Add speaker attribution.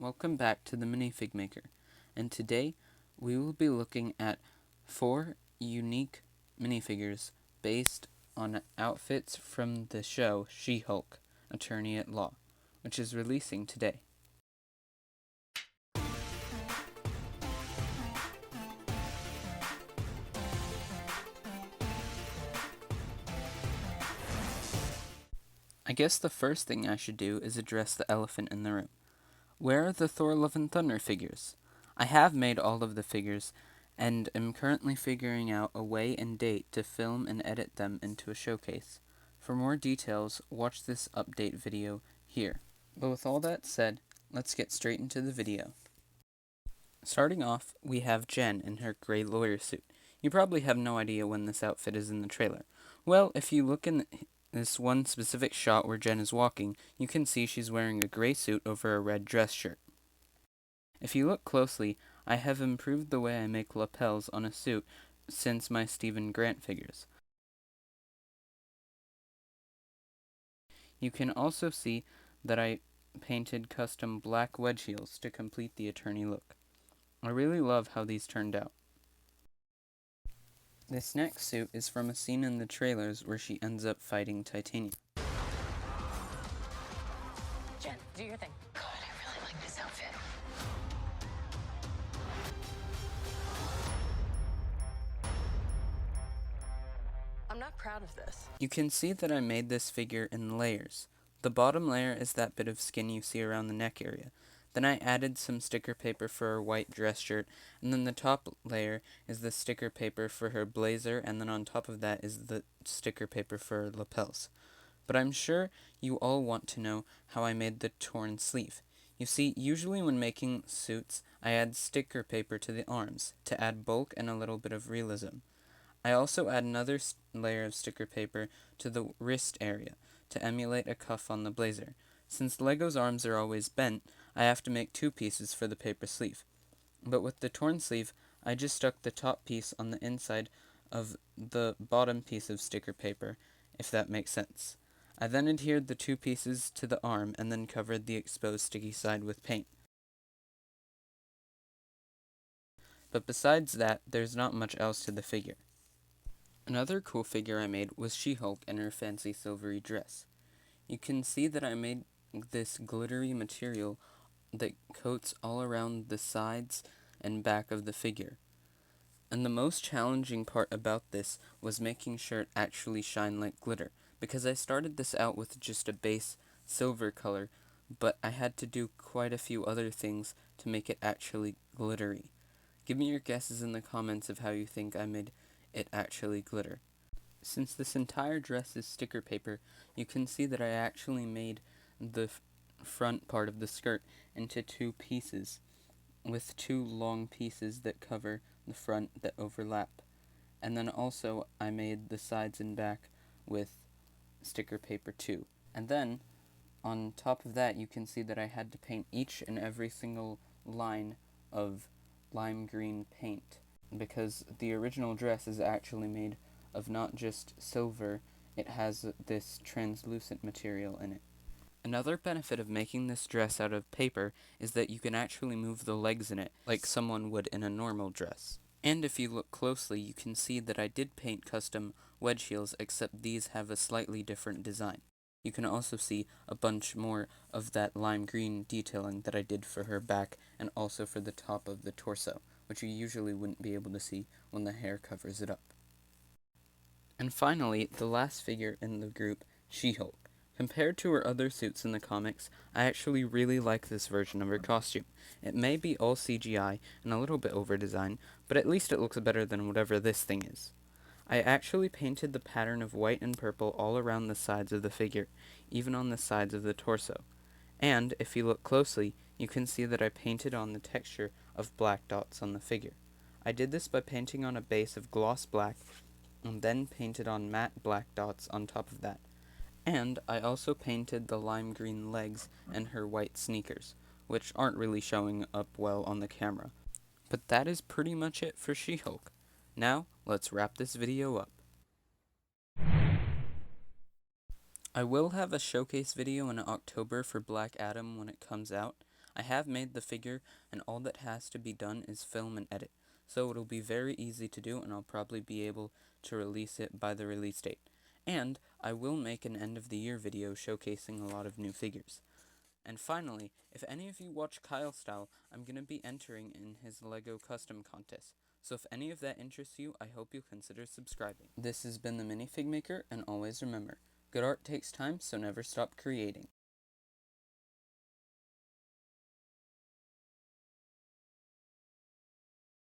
Speaker 1: Welcome back to the Minifig Maker, and today we will be looking at 4 unique minifigures based on outfits from the show She-Hulk, Attorney at Law, which is releasing today. I guess the first thing I should do is address the elephant in the room. Where are the Thor Love and Thunder figures? I have made all of the figures, and am currently figuring out a way and date to film and edit them into a showcase. For more details, watch this update video here. But with all that said, let's get straight into the video. Starting off, we have Jen in her gray lawyer suit. You probably have no idea when this outfit is in the trailer. Well, if you look in this one specific shot where Jen is walking, you can see she's wearing a gray suit over a red dress shirt. If you look closely, I have improved the way I make lapels on a suit since my Stephen Grant figures. You can also see that I painted custom black wedge heels to complete the attorney look. I really love how these turned out. This next suit is from a scene in the trailers where she ends up fighting Titania.
Speaker 2: Jen, do your thing. God, I really like this outfit. I'm not proud of this.
Speaker 1: You can see that I made this figure in layers. The bottom layer is that bit of skin you see around the neck area. Then I added some sticker paper for her white dress shirt, and then the top layer is the sticker paper for her blazer, and then on top of that is the sticker paper for her lapels. But I'm sure you all want to know how I made the torn sleeve. You see, usually when making suits, I add sticker paper to the arms to add bulk and a little bit of realism. I also add another layer of sticker paper to the wrist area to emulate a cuff on the blazer. Since Lego's arms are always bent, I have to make 2 pieces for the paper sleeve. But with the torn sleeve, I just stuck the top piece on the inside of the bottom piece of sticker paper, if that makes sense. I then adhered the 2 pieces to the arm and then covered the exposed sticky side with paint. But besides that, there's not much else to the figure. Another cool figure I made was She-Hulk in her fancy silvery dress. You can see that I made this glittery material that coats all around the sides and back of the figure. And the most challenging part about this was making sure it actually shined like glitter, because I started this out with just a base silver color, but I had to do quite a few other things to make it actually glittery. Give me your guesses in the comments of how you think I made it actually glitter. Since this entire dress is sticker paper, you can see that I actually made the front part of the skirt into 2 pieces, with 2 long pieces that cover the front that overlap. And then also I made the sides and back with sticker paper too. And then, on top of that, you can see that I had to paint each and every single line of lime green paint, because the original dress is actually made of not just silver, it has this translucent material in it. Another benefit of making this dress out of paper is that you can actually move the legs in it, like someone would in a normal dress. And if you look closely, you can see that I did paint custom wedge heels, except these have a slightly different design. You can also see a bunch more of that lime green detailing that I did for her back and also for the top of the torso, which you usually wouldn't be able to see when the hair covers it up. And finally, the last figure in the group, She-Hulk. Compared to her other suits in the comics, I actually really like this version of her costume. It may be all CGI and a little bit over-designed, but at least it looks better than whatever this thing is. I actually painted the pattern of white and purple all around the sides of the figure, even on the sides of the torso. And, if you look closely, you can see that I painted on the texture of black dots on the figure. I did this by painting on a base of gloss black, and then painted on matte black dots on top of that. And I also painted the lime green legs and her white sneakers, which aren't really showing up well on the camera. But that is pretty much it for She-Hulk. Now, let's wrap this video up. I will have a showcase video in October for Black Adam when it comes out. I have made the figure, and all that has to be done is film and edit, so it'll be very easy to do, and I'll probably be able to release it by the release date. And I will make an end of the year video showcasing a lot of new figures. And finally, if any of you watch Kyle Style, I'm going to be entering in his LEGO custom contest. So if any of that interests you, I hope you'll consider subscribing. This has been the Minifig Maker, and always remember, good art takes time, so never stop creating.